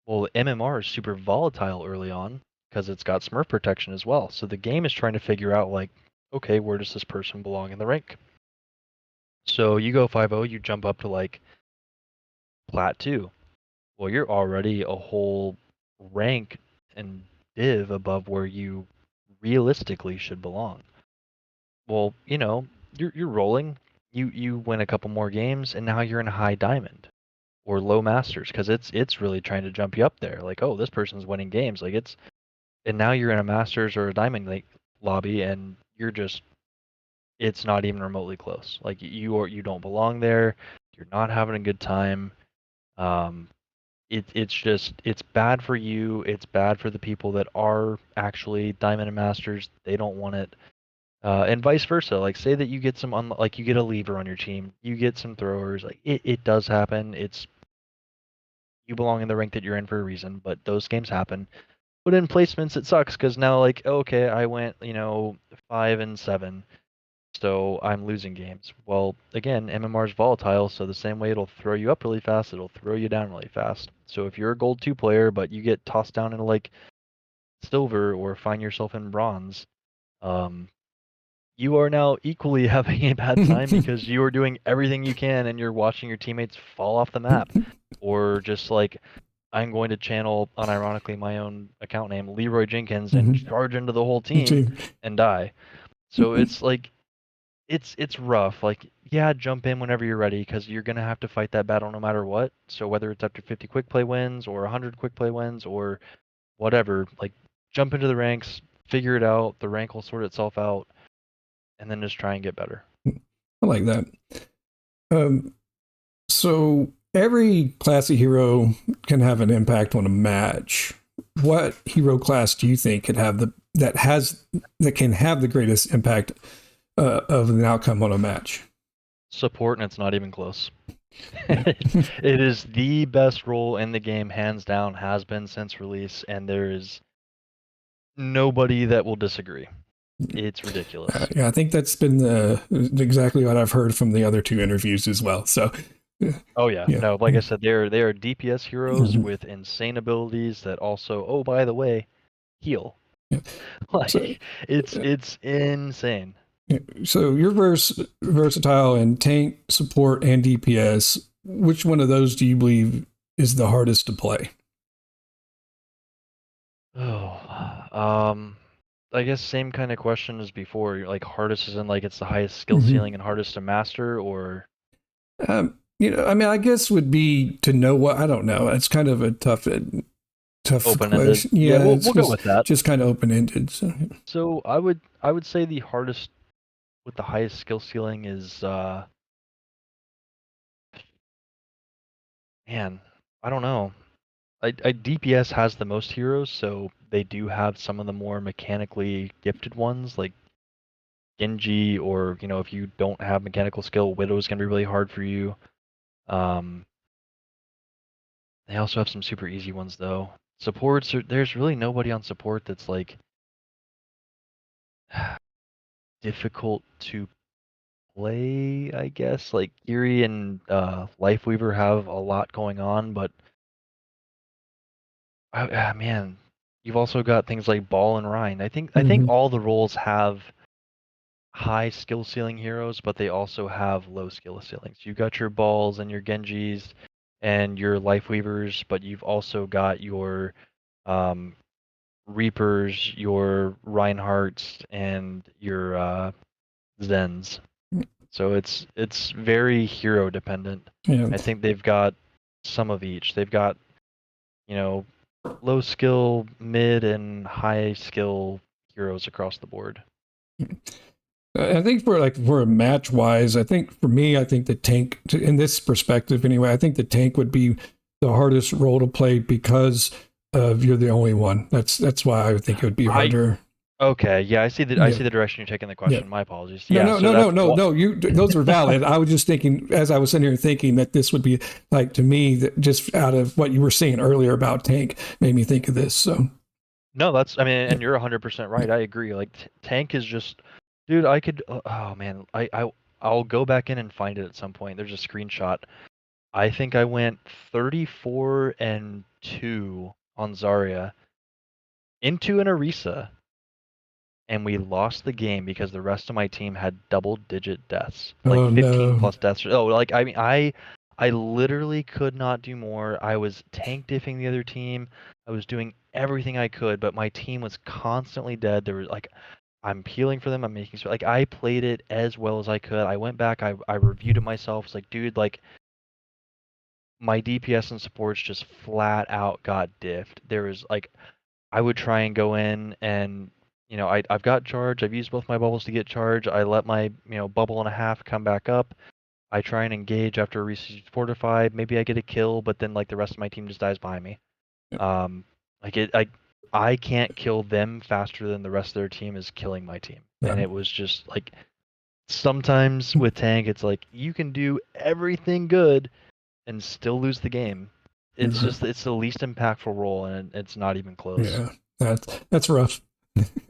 Well, MMR is super volatile early on because it's got Smurf protection as well. So the game is trying to figure out like, okay, where does this person belong in the rank? So you go 5-0, you jump up to like Plat 2. Well, you're already a whole rank and div above where you realistically should belong. Well, you're rolling. You win a couple more games, and now you're in high diamond or low masters because it's really trying to jump you up there. Like, oh, this person's winning games. Like and now you're in a masters or a diamond like lobby, and it's not even remotely close. Like you don't belong there. You're not having a good time. It's bad for you. It's bad for the people that are actually diamond and masters. They don't want it. And vice versa. Like say that you get like you get a lever on your team, you get some throwers. Like it does happen. You belong in the rank that you're in for a reason, but those games happen. But in placements, it sucks because now like okay, I went 5-7, so I'm losing games. Well, again, MMR is volatile, so the same way it'll throw you up really fast, it'll throw you down really fast. So if you're a gold 2 player, but you get tossed down into like silver or find yourself in bronze, you are now equally having a bad time because you are doing everything you can and you're watching your teammates fall off the map. Or just like, I'm going to channel, unironically, my own account name, Leroy Jenkins, and charge into the whole team and die. So it's like, it's rough. Like, yeah, jump in whenever you're ready because you're going to have to fight that battle no matter what. So whether it's after 50 quick play wins or 100 quick play wins or whatever, like, jump into the ranks, figure it out. The rank will sort itself out. And then just try and get better. I like that. So every classy hero can have an impact on a match. What hero class do you think could have that can have the greatest impact of an outcome on a match? Support, and it's not even close. Yeah. It is the best role in the game, hands down, has been since release, and there is nobody that will disagree. It's ridiculous. Yeah, I think that's been exactly what I've heard from the other two interviews as well. So, Oh yeah, yeah. no, like I said, they are DPS heroes Mhm. with insane abilities that also, oh by the way, heal. Yeah. So, Like it's uh, it's insane. yeah. So you're versatile in tank, support, and DPS. Which one of those do you believe is the hardest to play? Oh, I guess same kind of question as before. Like hardest is in like it's the highest skill Mm-hmm. ceiling and hardest to master, or I mean, I guess would be to know what I don't know. It's kind of a tough open-ended. question. Yeah, Yeah, it's we'll go with that. just kind of open ended. So, So I would say the hardest with the highest skill ceiling is man, I don't know. DPS has the most heroes, so they do have some of the more mechanically gifted ones, like Genji, or if you don't have mechanical skill, Widow's gonna be really hard for you. Um, they also have some super easy ones though. There's really nobody on support that's like difficult to play, I guess. Like Geary and Lifeweaver have a lot going on, but man, you've also got things like Ball and Rhine. I think mm-hmm. all the roles have high skill ceiling heroes, but they also have low skill ceilings. You've got your Balls and your Genjis and your Lifeweavers, but you've also got your um, Reapers, your Reinhardts, and your Zens. So it's very hero dependent. Yeah. I think they've got some of each. They've got, you know, low skill, mid, and high skill heroes across the board. I think for a match wise, I think for me, I think the tank in this perspective anyway, I think the tank would be the hardest role to play because of you're the only one. That's why I would think it would be I harder. Okay, yeah, I Yeah. see the direction you're taking the Yeah. question. My apologies. No, Yeah, no, so no, no, that's no, what no. You those are valid. I was just thinking as I was sitting here thinking that this would be like to me that just out of what you were saying earlier about tank made me think of this. So No, that's I mean, yeah, and you're 100% yeah. right. I agree. Like tank is just, dude. I could. Oh man, I'll go back in and find it at some point. There's a screenshot. I think I went 34 and 2 on Zarya into an Orisa, and we lost the game because the rest of my team had double-digit deaths, like Oh 15 no. plus deaths. Oh, like I mean, I literally could not do more. I was tank diffing the other team. I was doing everything I could, but my team was constantly dead. There was like I'm peeling for them. I'm making sure like I played it as well as I could. I went back. I reviewed it myself. It's like, dude, like my DPS and supports just flat out got diffed. There was like I would try and go in and I've got charge. I've used both my bubbles to get charge. I let my bubble and a half come back up. I try and engage after a receive fortified. Maybe I get a kill, but then like the rest of my team just dies behind me. Um, like I can't kill them faster than the rest of their team is killing my team. And Yeah. it was just like sometimes with tank, it's like you can do everything good and still lose the game. It's the least impactful role, and it's not even close. Yeah. That's rough.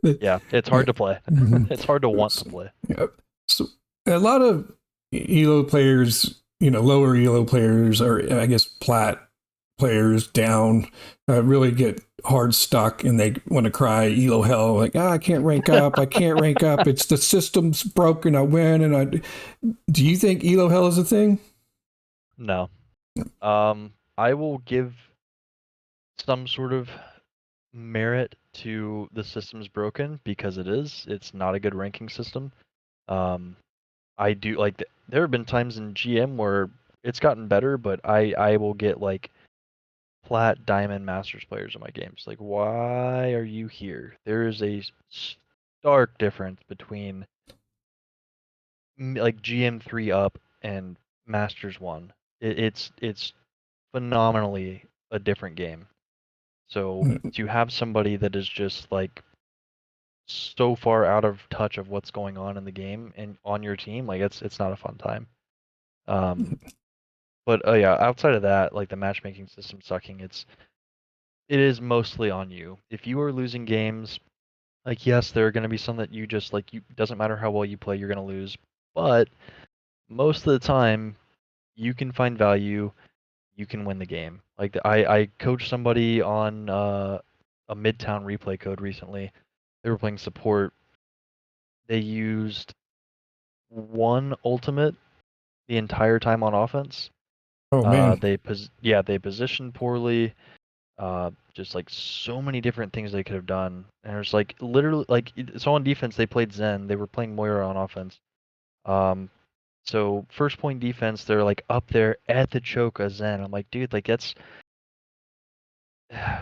Yeah, it's Yeah. hard to play. Mm-hmm. It's hard to want to play. Yeah. So a lot of Elo players, lower Elo players, or I guess plat players down, really get hard stuck and they want to cry Elo hell, like, I can't rank up. I can't rank up. It's the system's broken. I win. And do you think Elo hell is a thing? No. I will give some sort of merit to the system's broken because it is. It's not a good ranking system. Um, I do like there have been times in GM where it's gotten better, but I will get like plat, diamond, masters players in my games. Like, why are you here? There is a stark difference between like GM3 up and Masters 1. It's phenomenally a different game. So to have somebody that is just like so far out of touch of what's going on in the game and on your team, like it's not a fun time. Um, but yeah, outside of that, like the matchmaking system sucking, it is mostly on you. If you are losing games, like yes, there are going to be some that you just like you doesn't matter how well you play, you're going to lose. But most of the time, you can find value, you can win the game. Like I coached somebody on a Midtown replay code recently. They were playing support. They used one ultimate the entire time on offense. Oh man. They positioned poorly. Just like so many different things they could have done. And it was like literally like so on defense they played Zen. They were playing Moira on offense. Um, so first point defense, they're like up there at the choke of Zen. I'm like, dude, like that's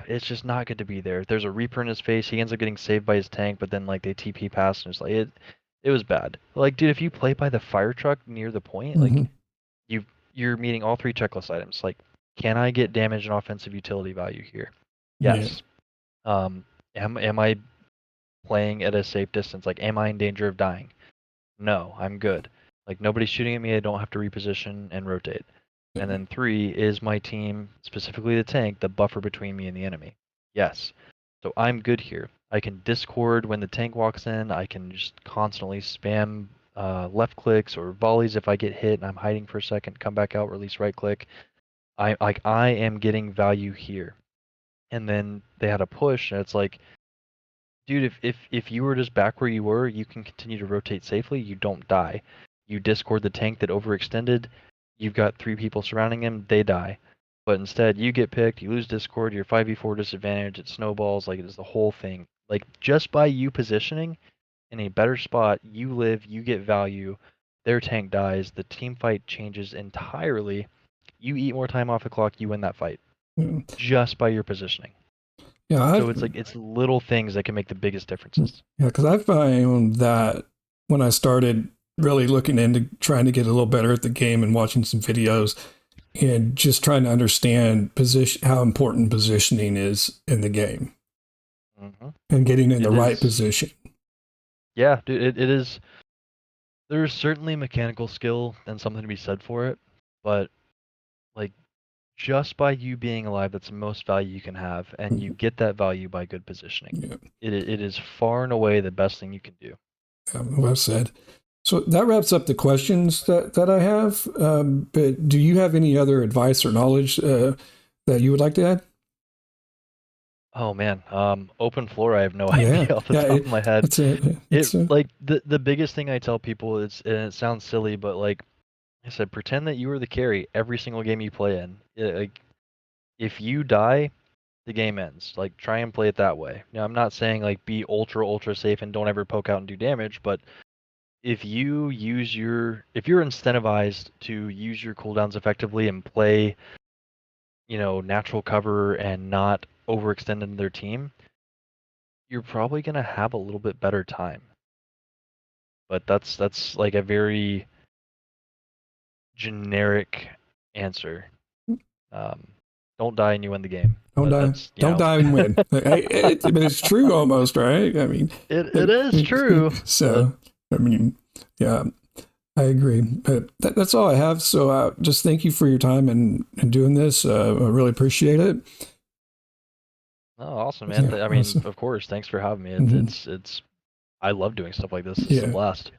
it's just not good to be there. There's a Reaper in his face. He ends up getting saved by his tank, but then like they TP pass and it's like it was bad. Like, dude, if you play by the fire truck near the point, like Hmm. you're meeting all three checklist items. Like, can I get damage and offensive utility value here? Yeah. Yes. Um, am I playing at a safe distance? Like, am I in danger of dying? No, I'm good. Like, nobody's shooting at me. I don't have to reposition and rotate. And then 3, is my team, specifically the tank, the buffer between me and the enemy? Yes. So I'm good here. I can discord when the tank walks in. I can just constantly spam left clicks or volleys if I get hit and I'm hiding for a second, come back out, release right click. I am getting value here. And then they had a push, and it's like, dude, if you were just back where you were, you can continue to rotate safely. You don't die. You discord the tank that overextended. You've got 3 people surrounding him. They die. But instead, you get picked. You lose discord. You're 5v4 disadvantage. It snowballs. Like it is the whole thing. Like just by you positioning in a better spot, you live. You get value. Their tank dies. The team fight changes entirely. You eat more time off the clock. You win that fight Yeah. just by your positioning. Yeah. So it's like it's little things that can make the biggest differences. Yeah, because I found that when I started really looking into trying to get a little better at the game and watching some videos and just trying to understand position, how important positioning is in the game Hmm. and getting in the It right is, position. yeah, dude. It is. There's certainly mechanical skill and something to be said for it, but like just by you being alive, that's the most value you can have, and you get that value by good positioning. Yeah, It is far and away the best thing you can do. well said. So that wraps up the questions that I have. But do you have any other advice or knowledge that you would like to add? Oh man, open floor. I have no Yeah, idea off the yeah, top of my head. it's a, It it's a, like the biggest thing I tell people is, and it sounds silly, but like I said, pretend that you are the carry every single game you play in. Like if you die, the game ends. Like try and play it that way. Now I'm not saying like be ultra safe and don't ever poke out and do damage, but if you're incentivized to use your cooldowns effectively and play, natural cover and not overextend into their team, you're probably gonna have a little bit better time. But that's like a very generic answer. Um, don't die and you win the game. don't But die, that's don't die and win. But it's true almost, right? I mean, it is true. But so I mean, yeah, I agree. But that's all I have. So just thank you for your time and doing this. I really appreciate it. oh, awesome, man. Yeah, I mean, awesome. of course. Thanks for having me. Mhm. It's I love doing stuff like this. This is a Yeah. blast.